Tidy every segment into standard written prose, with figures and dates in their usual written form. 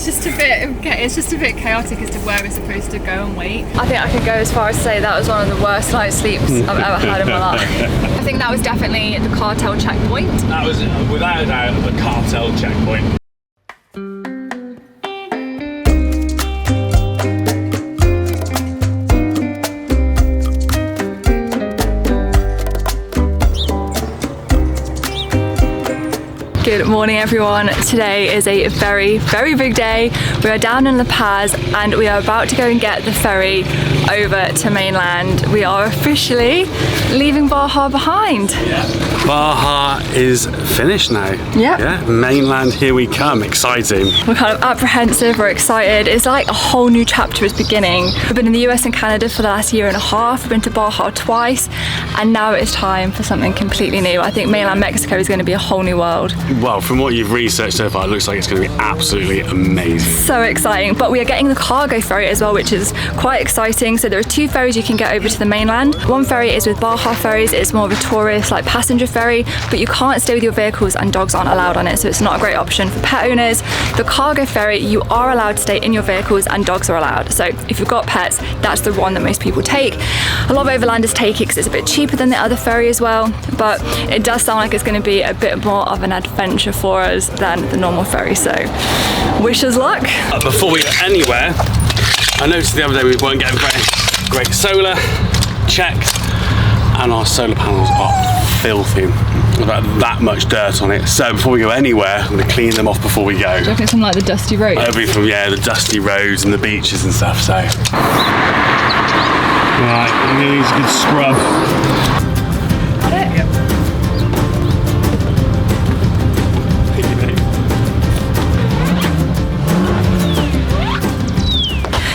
it's just a bit chaotic as to where we're supposed to go and wait. I think I could go as far as to say that was one of the worst night's sleeps I've ever had in my life. I think that was definitely the cartel checkpoint. That was, without a doubt, the cartel checkpoint. Good morning everyone. Today is a very, very big day. We are down in La Paz and we are about to go and get the ferry over to mainland. We are officially leaving Baja behind. Yeah. Baja is finished now. Yep. Yeah, mainland, here we come. Exciting. We're kind of apprehensive, we're excited. It's like a whole new chapter is beginning. We've been in the US and Canada for the last year and a half. We've been to Baja twice and now it's time for something completely new. I think mainland Mexico is going to be a whole new world. Well, from what you've researched so far, it looks like it's going to be absolutely amazing. So exciting. But we are getting the cargo ferry as well, which is quite exciting. So there are two ferries you can get over to the mainland. One ferry is with Baja ferries. It's more of a tourist, like passenger ferry, but you can't stay with your vehicles and dogs aren't allowed on it. So it's not a great option for pet owners. The cargo ferry, you are allowed to stay in your vehicles and dogs are allowed. So if you've got pets, that's the one that most people take. A lot of overlanders take it because it's a bit cheaper than the other ferry as well. But it does sound like it's going to be a bit more of an adventure for us than the normal ferry, so wish us luck. Before we go anywhere, I noticed the other day we weren't getting great solar checked and our solar panels are filthy. About that much dirt on it, so before we go anywhere I'm going to clean them off before we go. Do you reckon it's from like the dusty roads? Everything, yeah, the dusty roads and the beaches and stuff, so. Right, needs a good scrub.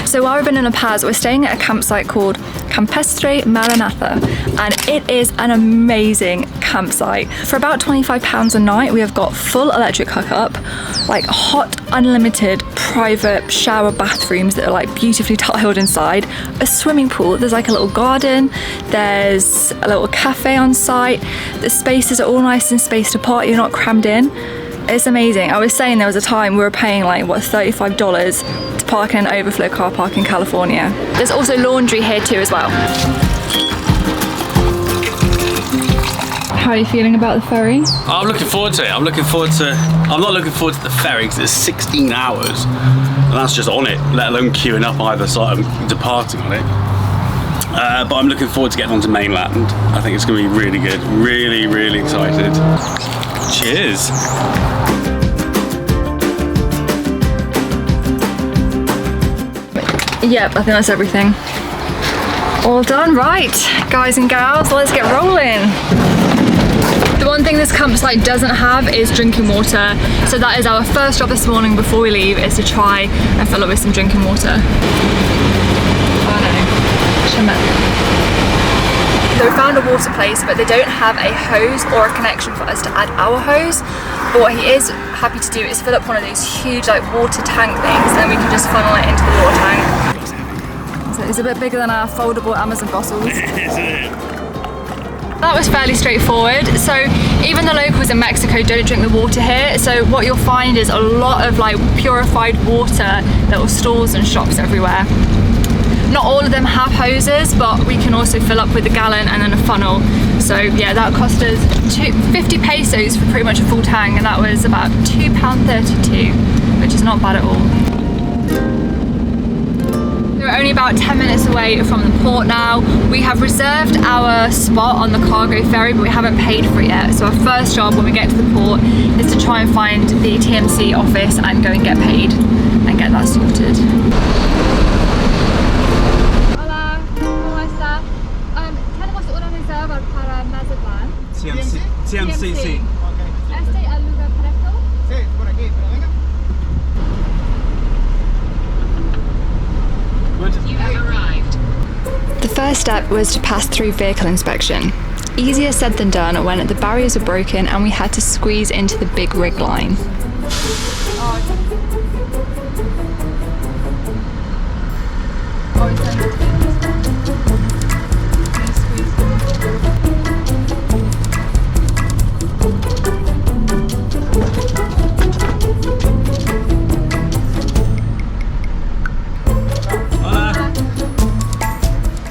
So while we've been in La Paz, we're staying at a campsite called Campestre Maranatha, and it is an amazing campsite. For about £25 a night, we have got full electric hookup, like hot, unlimited private shower bathrooms that are like beautifully tiled inside, a swimming pool, there's like a little garden, there's a little cafe on site, the spaces are all nice and spaced apart, you're not crammed in. It's amazing. I was saying there was a time we were paying like, what, $35 to park in an overflow car park in California. There's also laundry here too as well. How are you feeling about the ferry? I'm looking forward to it. I'm not looking forward to the ferry because it's 16 hours and that's just on it, let alone queuing up either side and departing on it. But I'm looking forward to getting onto mainland. I think it's going to be really good. Really, really excited. Cheers. Yep, I think that's everything. All done, right. Guys and gals, let's get rolling. The one thing this campsite doesn't have is drinking water. So that is our first job this morning before we leave, is to try and fill up with some drinking water. Oh no. So we found a water place, but they don't have a hose or a connection for us to add our hose. But what he is happy to do is fill up one of those huge like water tank things, and then we can just funnel it into the water tank. So it's a bit bigger than our foldable Amazon bottles. That was fairly straightforward. So even the locals in Mexico don't drink the water here. So what you'll find is a lot of like purified water, little stalls and shops everywhere. Not all of them have hoses, but we can also fill up with a gallon and then a funnel. So yeah, that cost us 50 pesos for pretty much a full tank, and that was about £2.32, which is not bad at all. We're only about 10 minutes away from the port now. We have reserved our spot on the cargo ferry, but we haven't paid for it yet. So our first job when we get to the port is to try and find the TMC office and go and get paid and get that sorted. Para Mazatlan. TMC, sí. ¿Este es el lugar correcto? Sí, por aquí, pero venga. You have arrived. The first step was to pass through vehicle inspection. Easier said than done when the barriers were broken and we had to squeeze into the big rig line.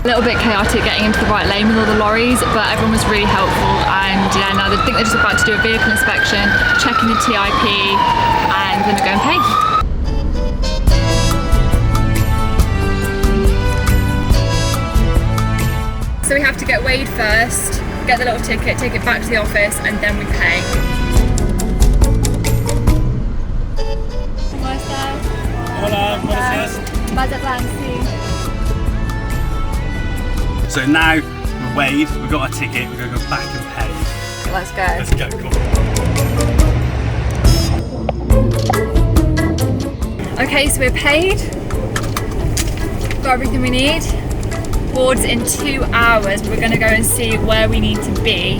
little bit chaotic getting into the right lane with all the lorries, but everyone was really helpful. And yeah, now I think they're just about to do a vehicle inspection, checking the TIP, and then go and pay. So we have to get weighed first, get the little ticket, take it back to the office, and then we pay. Hola, buenos días. Mazatlan, sí. So now we're weighed, we've got our ticket, we're going to go back and pay. Let's go. Let's go, cool. Okay, so we're paid. Got everything we need. Board's in 2 hours. We're going to go and see where we need to be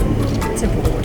to board.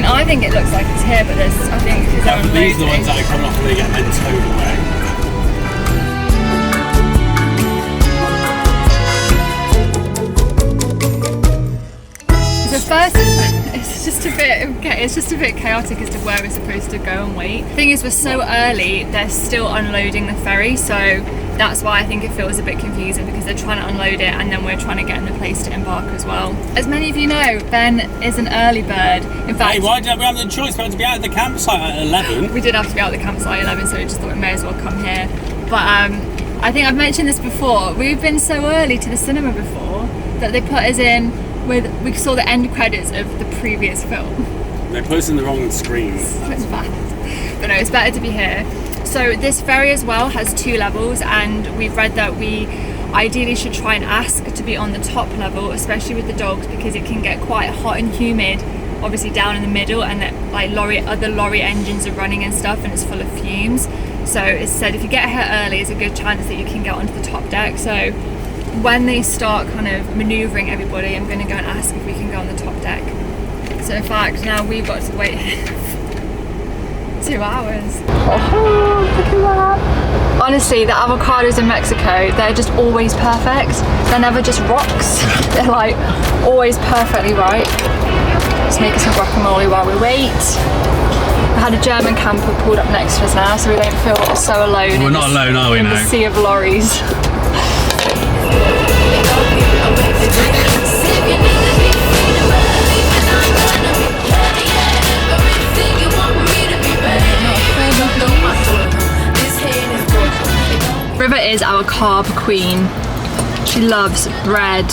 I think it looks like it's here, but there's, I think, because Yeah, but these are the ones that are coming off and they get then towed away. So first, it's just a bit chaotic as to where we're supposed to go and wait. The thing is, we're so early, they're still unloading the ferry, so that's why I think it feels a bit confusing, because they're trying to unload it and then we're trying to get in the place to embark as well. As many of you know, Ben is an early bird. In fact, Hey, why did we have the choice? We had to be out at the campsite at 11. we did have to be out at the campsite at 11, so we just thought we may as well come here. But I think I've mentioned this before, we've been so early to the cinema before that they put us in with, we saw the end credits of the previous film. They put us in the wrong screens. So it's bad. But no, it's better to be here. So this ferry as well has 2 levels, and we've read that we ideally should try and ask to be on the top level, especially with the dogs, because it can get quite hot and humid obviously down in the middle, and that like other lorry engines are running and stuff, and it's full of fumes. So it's said if you get here early, there's a good chance that you can get onto the top deck. So when they start kind of manoeuvring everybody, I'm going to go and ask if we can go on the top deck. So in fact, now we've got to wait 2 hours. Oh, look at that. Honestly, the avocados in Mexico, they're just always perfect. They're never just rocks. They're like always perfectly ripe. Let's make us some guacamole while we wait. I had a German camper pulled up next to us now, so we don't feel so alone. We're not alone, are we, in now? the sea of lorries. River is our carb queen. She loves bread.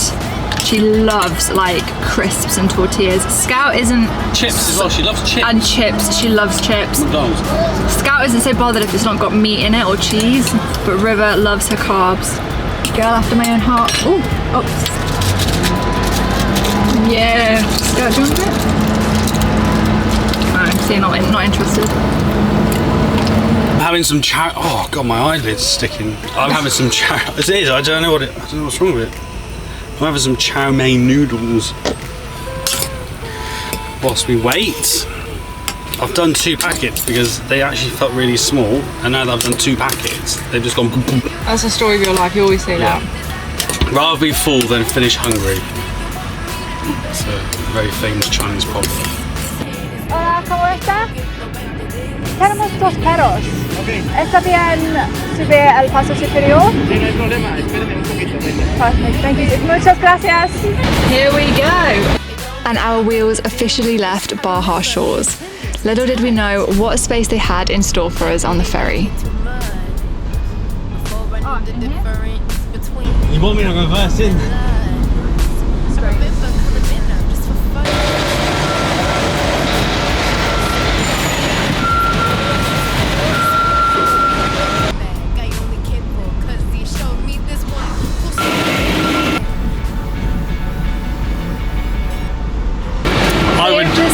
She loves like crisps and tortillas. Scout isn't. Chips as well, she loves chips. And chips, she loves chips. McDonald's. Scout isn't so bothered if it's not got meat in it or cheese, but River loves her carbs. Girl after my own heart. Ooh, oh. Yeah. Scout, do you want a bit? No, so you're not interested. I'm having some chow. Oh god, my eyelid's sticking. I'm having some chow. It is. I don't know what's wrong with it. I'm having some chow mein noodles. Whilst we wait, I've done 2 packets because they actually felt really small, and now that I've done 2 packets, they've just gone. Boom, boom. That's the story of your life. You always say that. Rather be full than finish hungry. It's a very famous Chinese proverb. Hola, ¿cómo está? Tenemos 2 perros. ¿Está bien subir al paso superior? Sí, no hay problema, espérame un poquito. Perfect, thank you. Muchas gracias. Here we go. And our wheels officially left Baja shores. Little did we know what space they had in store for us on the ferry. You want me to reverse in?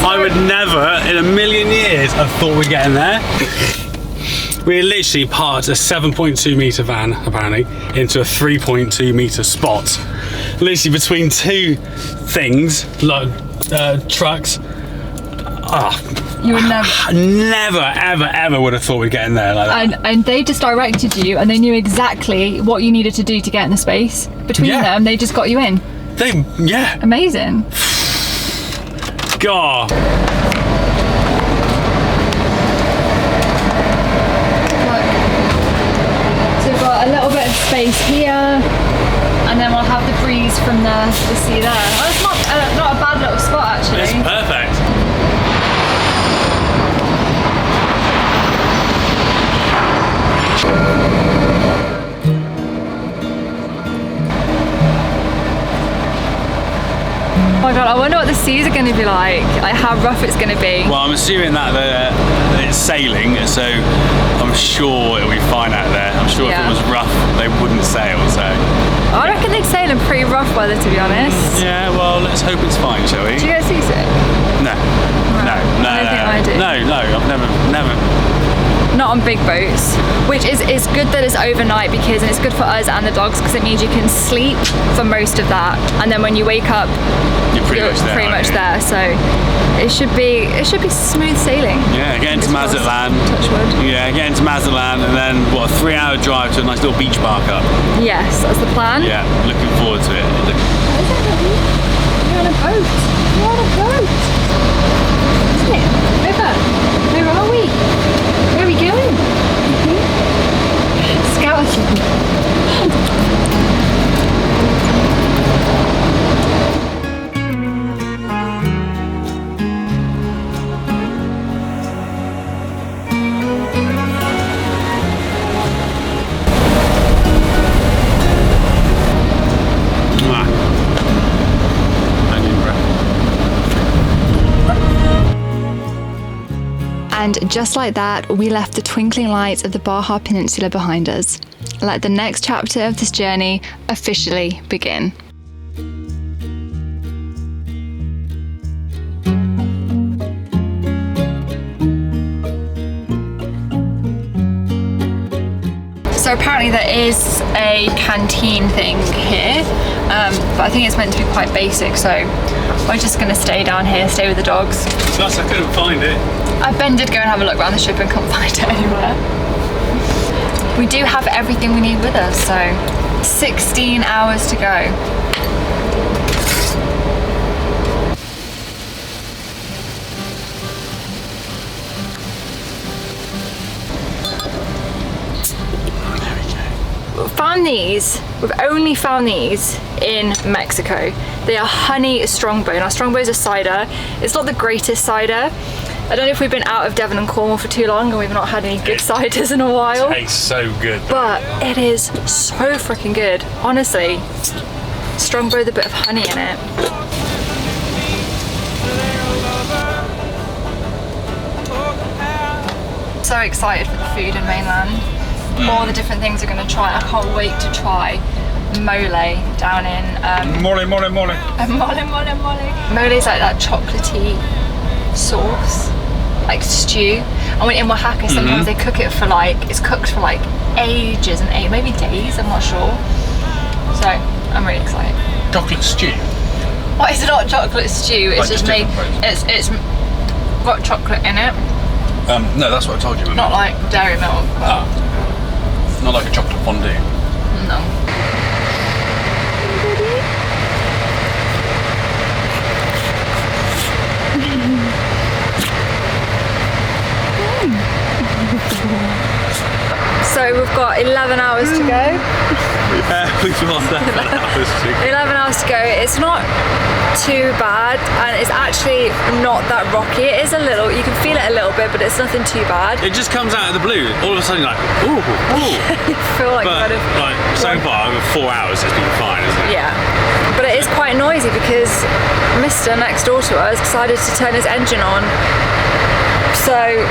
I would never in a million years have thought we'd get in there. We literally parked a 7.2 metre van, apparently, into a 3.2 metre spot literally between two things, like trucks. You would never. Never, ever would have thought we'd get in there like that. And they just directed you, and they knew exactly what you needed to do to get in the space. Between them, they just got you in. Yeah. Amazing. God. So we've got a little bit of space here, and then we'll have the breeze from the sea there. Oh, it's not a bad little spot actually. It's perfect. Oh my god, I wonder what the seas are going to be like how rough it's going to be. Well, I'm assuming that it's sailing, so I'm sure it'll be fine out there. I'm sure if it was rough, they wouldn't sail, so. I reckon they'd sail in pretty rough weather, to be honest. Yeah, well, let's hope it's fine, shall we? Do you get seasick? No. No, I don't think I do. No, I've never. Not on big boats, which is good that it's overnight and it's good for us and the dogs because it means you can sleep for most of that, and then when you wake up, you're pretty much there. So it should be smooth sailing. Yeah, getting to Mazatlan. Touch wood. Yeah, getting to Mazatlan, and then what, a 3-hour drive to a nice little beach park up. Yes, that's the plan. Yeah, looking forward to it. You're on a boat. You're on a boat. Isn't it? River. Where are we? Where are we going? Scouting. And just like that, we left the twinkling lights of the Baja Peninsula behind us. Let the next chapter of this journey officially begin. So apparently there is a canteen thing here, but I think it's meant to be quite basic, so we're just going to stay down here, stay with the dogs. Plus, I couldn't find it. Ben did go and have a look around the ship and couldn't find it anywhere. We do have everything we need with us, so 16 hours to go. Found these. We've only found these in Mexico. They are honey strongbow. Now strongbow is a cider. It's not the greatest cider. I don't know if we've been out of Devon and Cornwall for too long and we've not had any good ciders in a while. It tastes so good. But it is so freaking good. Honestly, strongbow with a bit of honey in it. So excited for the food in mainland. All the different things we're going to try. I can't wait to try mole down in Mole. mole. Mole is like that chocolatey sauce, like stew. And when in Oaxaca, sometimes they cook it for it's cooked for like ages and maybe days, I'm not sure. So I'm really excited. Chocolate stew? Well, it's not chocolate stew, it's just made, it's got chocolate in it. No, that's what I told you. Not like dairy milk. Not like a chocolate fondue. No. So we've got 11 hours to go. Yeah, we've got 11 hours to go. 11 hours to go. It's not too bad, and it's actually not that rocky. It is a little, you can feel it a little bit, but it's nothing too bad. It just comes out of the blue. All of a sudden you're like, ooh, ooh. You feel like But like, so far, over 4 hours it's been fine, isn't it? Yeah, but it is quite noisy because Mr. next door to us decided to turn his engine on. So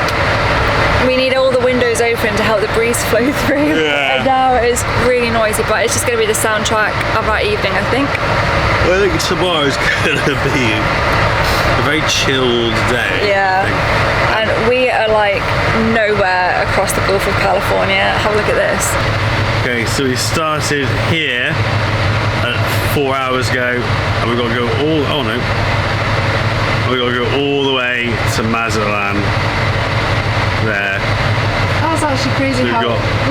we need all the windows open to help the breeze flow through. Yeah. And now it's really noisy, but it's just going to be the soundtrack of our evening, I think. Well, I think tomorrow's going to be a very chilled day. Yeah. And we are like nowhere across the Gulf of California. Have a look at this. Okay, so we started here at 4 hours ago, and we've got to go all. Oh no, we've got to go all the way to Mazatlan. There. That was actually crazy. We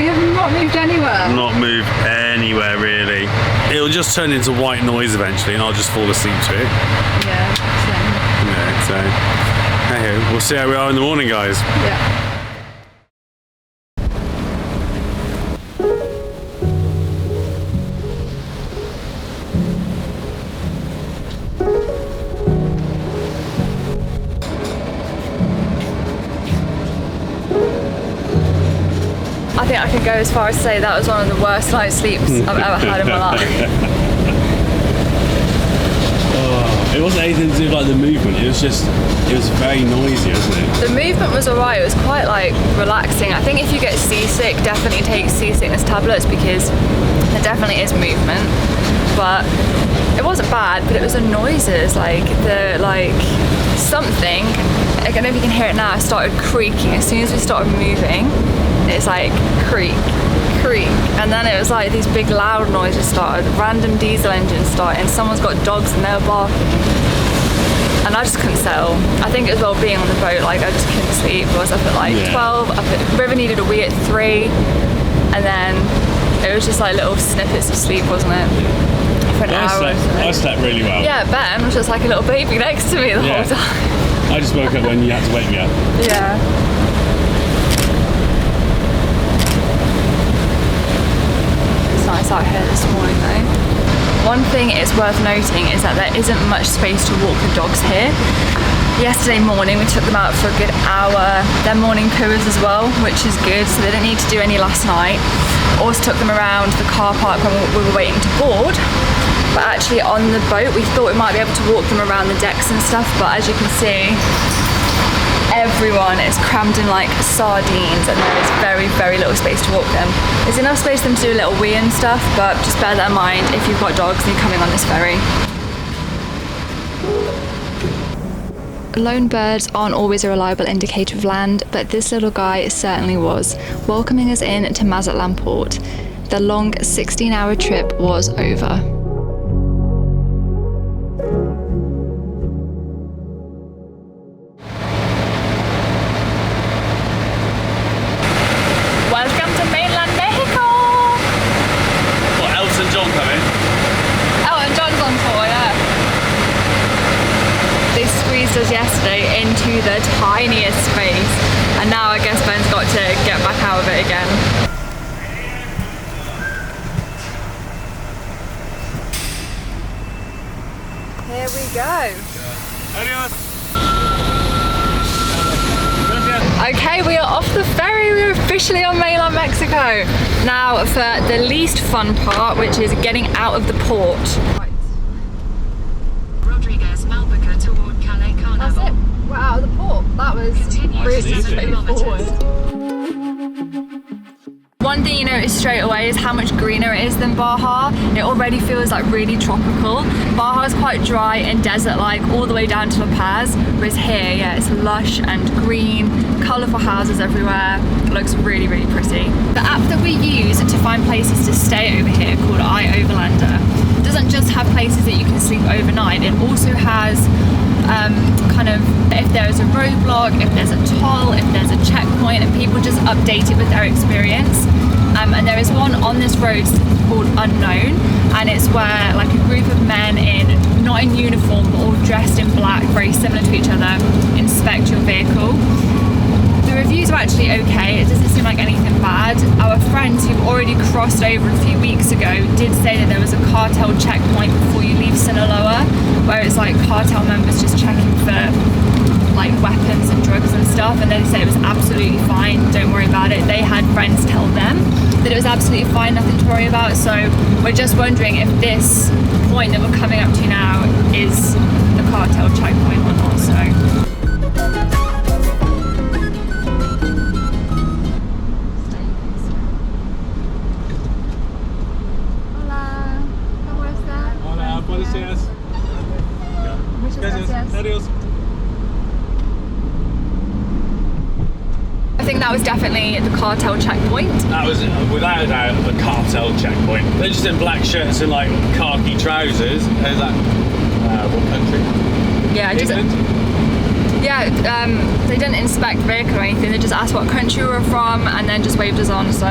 have not moved anywhere. Not moved anywhere really. It'll just turn into white noise eventually, and I'll just fall asleep to it. Yeah. So hey, we'll see how we are in the morning, guys. Yeah. I think I can go as far as to say that was one of the worst night's sleeps I've ever had in my life. It wasn't anything to do with like the movement, it was very noisy, wasn't it? The movement was alright, it was quite like relaxing. I think if you get seasick, definitely take seasickness tablets because there definitely is movement. But it wasn't bad, but it was the noises, something, I don't know if you can hear it now, it started creaking as soon as we started moving. It's like creak, creak, and then it was like these big loud noises started, random diesel engines started, and someone's got dogs and they were barking, and I just couldn't settle. I think it was well being on the boat, like I just couldn't sleep. I was up at like 12, River needed a wee at 3, and then it was just like little snippets of sleep, wasn't it? For an hour. I slept really well. Yeah, Ben was just like a little baby next to me the whole time. I just woke up when you had to wake me up. Yeah. Nice out here this morning though. One thing it's worth noting is that there isn't much space to walk the dogs here. Yesterday morning we took them out for a good hour. They're morning poos as well, which is good, so they didn't need to do any last night. Also took them around the car park when we were waiting to board. But actually on the boat we thought we might be able to walk them around the decks and stuff, but as you can see, everyone is crammed in like sardines and there is very, very little space to walk them. There's enough space for them to do a little wee and stuff, but just bear that in mind if you've got dogs and you're coming on this ferry. Lone birds aren't always a reliable indicator of land, but this little guy certainly was, welcoming us in to Mazatlan port. The long 16-hour trip was over. Welcome to mainland Mexico! What, Elton John coming? Elton John's on tour, yeah. They squeezed us yesterday into the tiniest space, and now I guess Ben's got to get back out of it again. Here we go. Adios. Okay, we are off the ferry. We're officially on mainland Mexico. Now for the least fun part, which is getting out of the port. Rodriguez, Malpica toward Calais Carnival. That's it. We're out of the port. That was really straightforward. One thing you notice straight away is how much greener it is than Baja. It already feels like really tropical. Baja is quite dry and desert-like all the way down to La Paz, whereas here, yeah, it's lush and green, colourful houses everywhere. It looks really, really pretty. The app that we use to find places to stay over here, called Overlander, doesn't just have places that you can sleep overnight. It also has kind of if there's a roadblock, if there's a toll, if there's a checkpoint, and people just update it with their experience. And there is one on this road called Unknown, and it's where like a group of men not in uniform but all dressed in black, very similar to each other, inspect your vehicle. The reviews are actually okay, it doesn't seem like anything bad. Our friends who've already crossed over a few weeks ago did say that there was a cartel checkpoint before you leave Sinaloa, where it's like cartel members just checking for like weapons and drugs and stuff, and they said it was absolutely fine, don't worry about it. They had friends tell them that it was absolutely fine, nothing to worry about. So we're just wondering if this point that we're coming up to now is a cartel checkpoint or not. So that was definitely the cartel checkpoint. That was without a doubt the cartel checkpoint. They're just in black shirts and like khaki trousers. Is that what country? Yeah, England? They didn't inspect the vehicle or anything. They just asked what country we were from and then just waved us on. So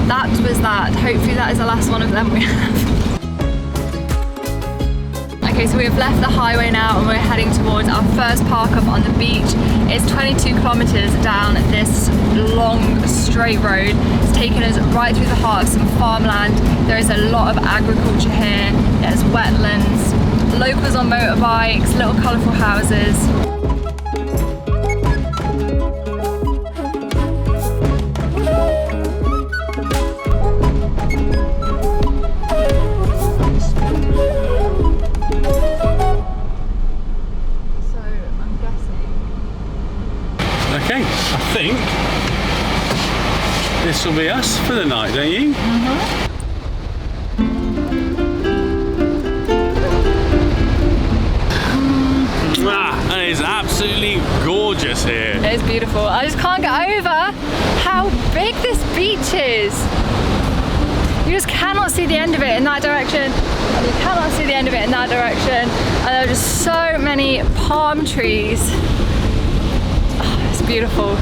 that was that. Hopefully that is the last one of them we have. Okay, so we have left the highway now and we're heading towards our first park up on the beach. It's 22 kilometers down this long straight road. It's taken us right through the heart of some farmland. There is a lot of agriculture here. There's wetlands, locals on motorbikes, little colourful houses. Okay, I think this will be us for the night, don't you? And it's absolutely gorgeous here. It is beautiful. I just can't get over how big this beach is. You just cannot see the end of it in that direction, and you cannot see the end of it in that direction. And there are just so many palm trees. Oh, it's beautiful.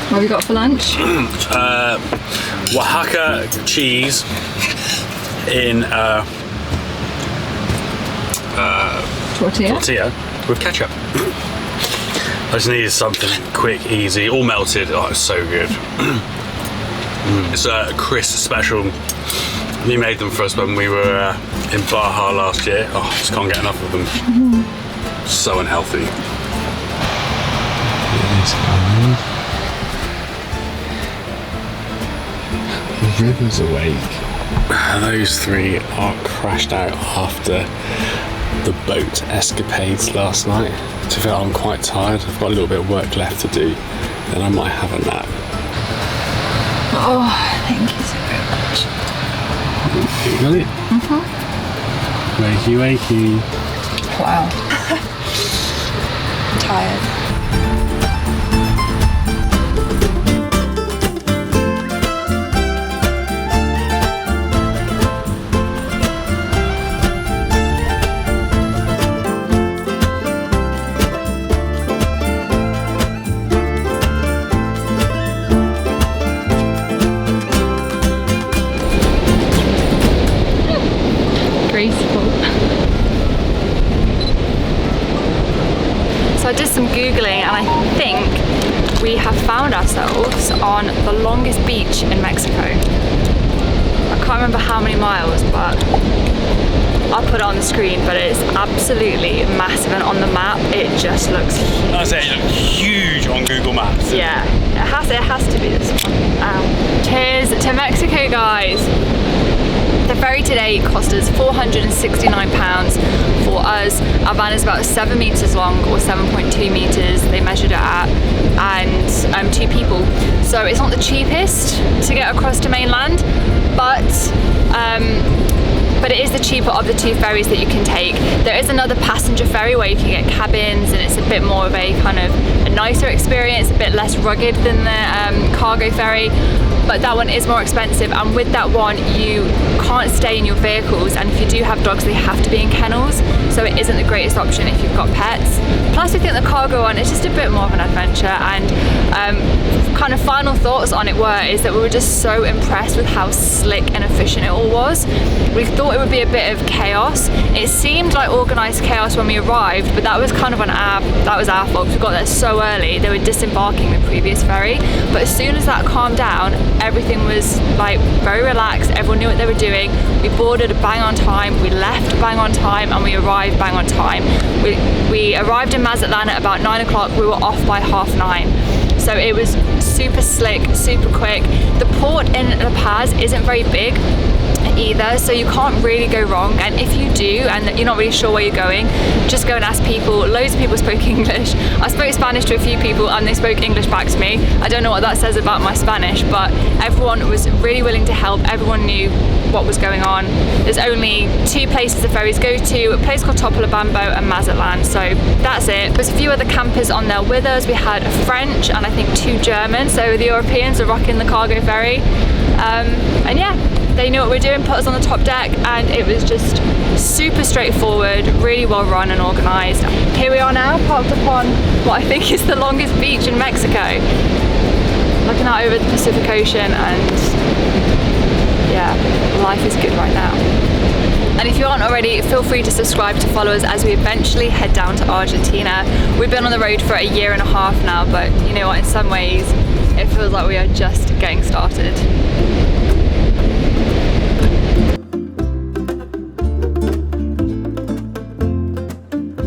What have we got for lunch? Oaxaca cheese in tortilla with ketchup. I just needed something quick, easy, all melted. Oh, it's so good. It's a Chris special. He made them for us when we were in Baja last year. Oh, I just can't get enough of them. So unhealthy. The river's awake. Those three are crashed out after the boat escapades last night. To feel I'm quite tired. I've got a little bit of work left to do. Then I might have a nap. Oh, thank you so much. You got it? Wakey, wakey. Wow. I'm tired. So I did some Googling and I think we have found ourselves on the longest beach in Mexico. I can't remember how many miles, but I'll put it on the screen, but it's absolutely massive, and on the map it just looks huge. I say it looks huge on Google Maps. Yeah, it has to be this one. Cheers to Mexico, guys. The ferry today cost us £469 for us. Our van is about 7 meters long, or 7.2 meters they measured it at, and 2 people. So it's not the cheapest to get across to mainland, but it is the cheaper of the 2 ferries that you can take. There is another passenger ferry where you can get cabins, and it's a bit more of a kind of a nicer experience, a bit less rugged than the cargo ferry. But that one is more expensive, and with that one you can't stay in your vehicles, and if you do have dogs they have to be in kennels, so it isn't the greatest option if you've got pets. Plus I think the cargo one is just a bit more of an adventure, and kind of final thoughts on it is that we were just so impressed with how slick and efficient it all was. We thought it would be a bit of chaos. It seemed like organised chaos when we arrived, but that was kind of our fault. We got there so early. They were disembarking the previous ferry, but as soon as that calmed down, everything was like very relaxed. Everyone knew what they were doing. We boarded bang on time, we left bang on time, and we arrived bang on time. We arrived in Mazatlan at about 9 o'clock. We were off by 9:30. So it was super slick, super quick. The port in La Paz isn't very big either, so you can't really go wrong, and if you do and you're not really sure where you're going, just go and ask people. Loads of people spoke English. I spoke Spanish to a few people and they spoke English back to me. I don't know what that says about my Spanish, but everyone was really willing to help. Everyone knew what was going on. There's only 2 places the ferries go to, a place called Topolobampo and Mazatlan, so that's it. There's a few other campers on there with us. We had a French and I think 2 Germans, so the Europeans are rocking the cargo ferry. And yeah, they knew what we were doing, put us on the top deck, and it was just super straightforward, really well run and organised. Here we are now, parked upon what I think is the longest beach in Mexico, looking out over the Pacific Ocean, and yeah, life is good right now. And if you aren't already, feel free to subscribe to follow us as we eventually head down to Argentina. We've been on the road for 1.5 years now, but you know what, in some ways it feels like we are just getting started.